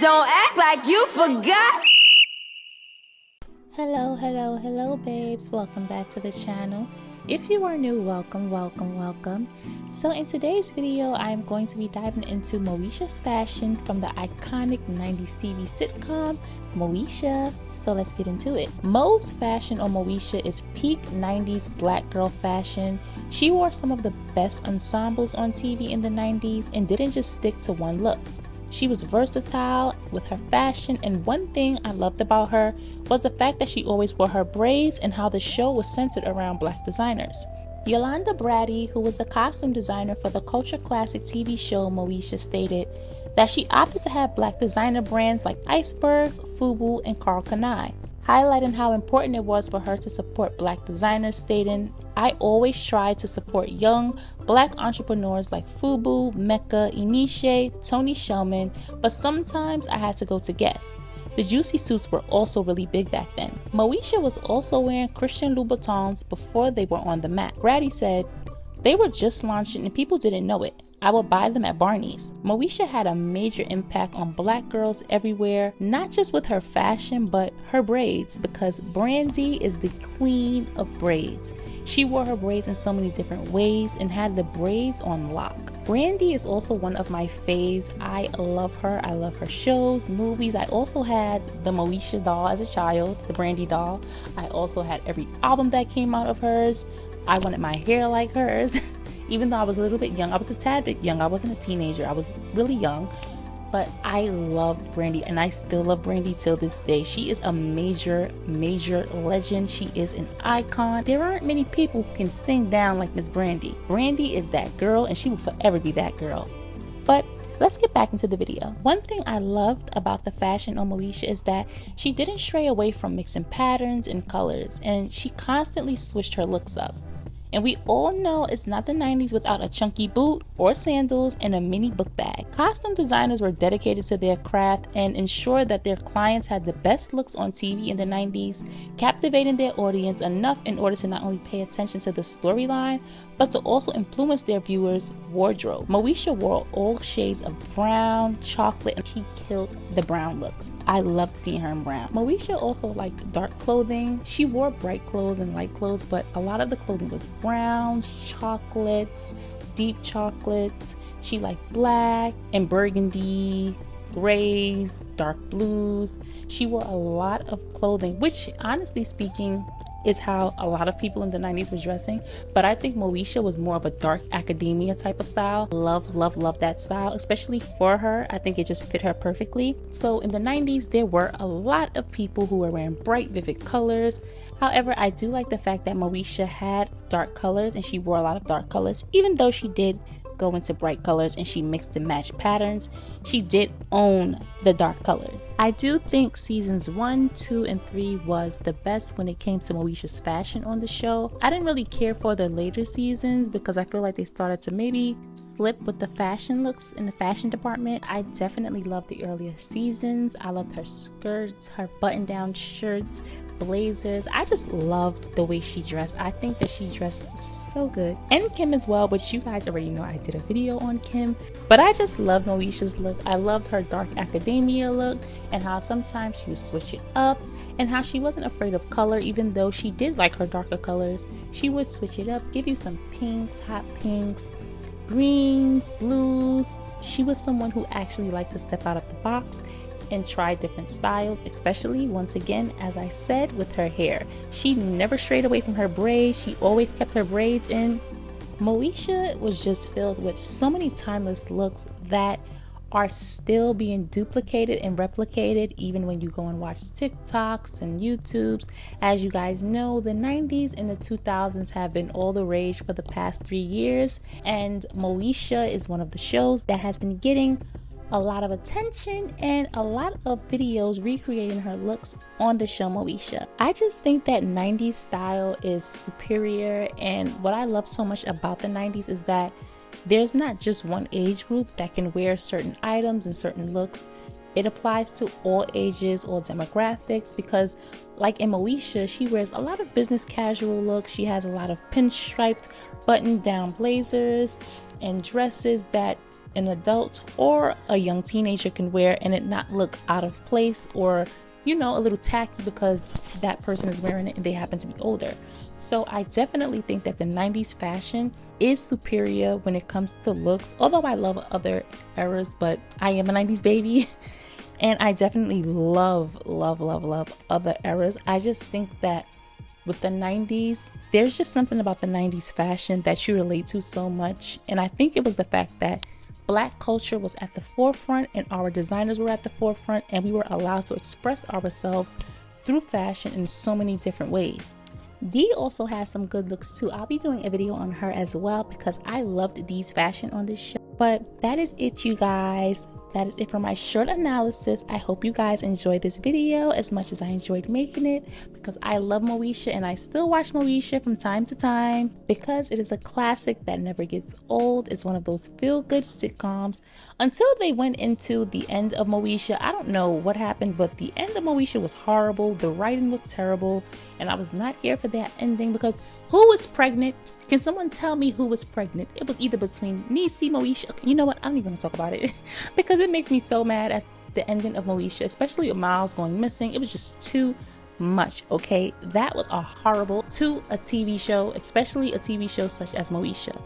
Don't act like you forgot. Hello babes, welcome back to the channel. If you are new, welcome. So in today's video, I'm going to be diving into Moesha's fashion from the iconic 90s TV sitcom Moesha. So let's get into it. Mo's fashion on Moesha is peak 90s black girl fashion. She wore some of the best ensembles on TV in the 90s and didn't just stick to one look. She was versatile with her fashion, and one thing I loved about her was the fact that she always wore her braids and how the show was centered around black designers. Yolanda Brady, who was the costume designer for the culture classic TV show Moesha, stated that she opted to have black designer brands like Iceberg, FUBU, and Karl Kani, highlighting how important it was for her to support black designers, stating, "I always try to support young black entrepreneurs like FUBU, Mecca, Inishe, Tony Shelman, but sometimes I had to go to Guess." The juicy suits were also really big back then. Moesha was also wearing Christian Louboutins before they were on the map. Brady said, "They were just launching and people didn't know it. I would buy them at Barney's." Moesha had a major impact on black girls everywhere, not just with her fashion, but her braids, because Brandy is the queen of braids. She wore her braids in so many different ways and had the braids on lock. Brandy is also one of my faves. I love her. I love her shows, movies. I also had the Moesha doll as a child, the Brandy doll. I also had every album that came out of hers. I wanted my hair like hers. Even though I was a little bit young, I was a tad bit young. I wasn't a teenager. I was really young. But I loved Brandy, and I still love Brandy till this day. She is a major legend. She is an icon. There aren't many people who can sing down like Miss Brandy. Brandy is that girl, and she will forever be that girl. But let's get back into the video. One thing I loved about the fashion on Moesha is that she didn't stray away from mixing patterns and colors, and she constantly switched her looks up. And we all know it's not the 90s without a chunky boot or sandals and a mini book bag. Costume designers were dedicated to their craft and ensured that their clients had the best looks on TV in the 90s, captivating their audience enough in order to not only pay attention to the storyline, but to also influence their viewers' wardrobe. Moesha wore all shades of brown, chocolate, and she killed the brown looks. I loved seeing her in brown. Moesha also liked dark clothing. She wore bright clothes and light clothes, but a lot of the clothing was browns, chocolates, deep chocolates. She liked black and burgundy, grays, dark blues. She wore a lot of clothing, which honestly speaking is how a lot of people in the 90s were dressing, but I think Moesha was more of a dark academia type of style. Love that style, especially for her. I think it just fit her perfectly. So in the 90s, there were a lot of people who were wearing bright, vivid colors. However, I do like the fact that Moesha had dark colors, and she wore a lot of dark colors, even though she did go into bright colors and she mixed and matched patterns. She did own the dark colors. I do think seasons 1, 2, and 3 was the best when it came to Moesha's fashion on the show. I didn't really care for the later seasons because I feel like they started to maybe slip with the fashion looks in the fashion department. I definitely loved the earlier seasons. I loved her skirts, her button-down shirts, blazers. I just loved the way she dressed. I think that she dressed so good. And Kim as well, which you guys already know I did a video on Kim. But I just loved Moesha's look. I loved her dark academia look and how sometimes she would switch it up and how she wasn't afraid of color. Even though she did like her darker colors, she would switch it up, give you some pinks, hot pinks, greens, blues. She was someone who actually liked to step out of the box and try different styles, especially once again, as I said, with her hair. She never strayed away from her braids. She always kept her braids in. Moesha was just filled with so many timeless looks that are still being duplicated and replicated even when you go and watch TikToks and YouTubes. As you guys know, the 90s and the 2000s have been all the rage for the past 3 years, and Moesha is one of the shows that has been getting a lot of attention and a lot of videos recreating her looks on the show Moesha. I just think that 90s style is superior, and what I love so much about the 90s is that there's not just one age group that can wear certain items and certain looks. It applies to all ages, all demographics, because like in Moesha, she wears a lot of business casual looks. She has a lot of pinstriped button down blazers and dresses that an adult or a young teenager can wear and it not look out of place or, you know, a little tacky because that person is wearing it and they happen to be older. So I definitely think that the 90s fashion is superior when it comes to looks, although I love other eras, but I am a 90s baby and I definitely love other eras. I just think that with the 90s, there's just something about the 90s fashion that you relate to so much. And I think it was the fact that Black culture was at the forefront and our designers were at the forefront and we were allowed to express ourselves through fashion in so many different ways. Dee also has some good looks too. I'll be doing a video on her as well because I loved Dee's fashion on this show. But that is it, you guys. That is it for my short analysis. I hope you guys enjoyed this video as much as I enjoyed making it because I love Moesha and I still watch Moesha from time to time because it is a classic that never gets old. It's one of those feel-good sitcoms until they went into the end of Moesha. I don't know what happened, but the end of Moesha was horrible. The writing was terrible and I was not here for that ending because who was pregnant? Can someone tell me who was pregnant? It was either between Niecy, Moesha. You know what? I'm not even gonna talk about it because it makes me so mad at the ending of Moesha, especially with Miles going missing. It was just too much, okay? That was a horrible to a TV show, especially a TV show such as Moesha.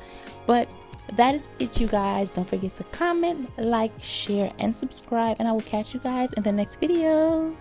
But that is it, you guys. Don't forget to comment, like, share, and subscribe, and I will catch you guys in the next video.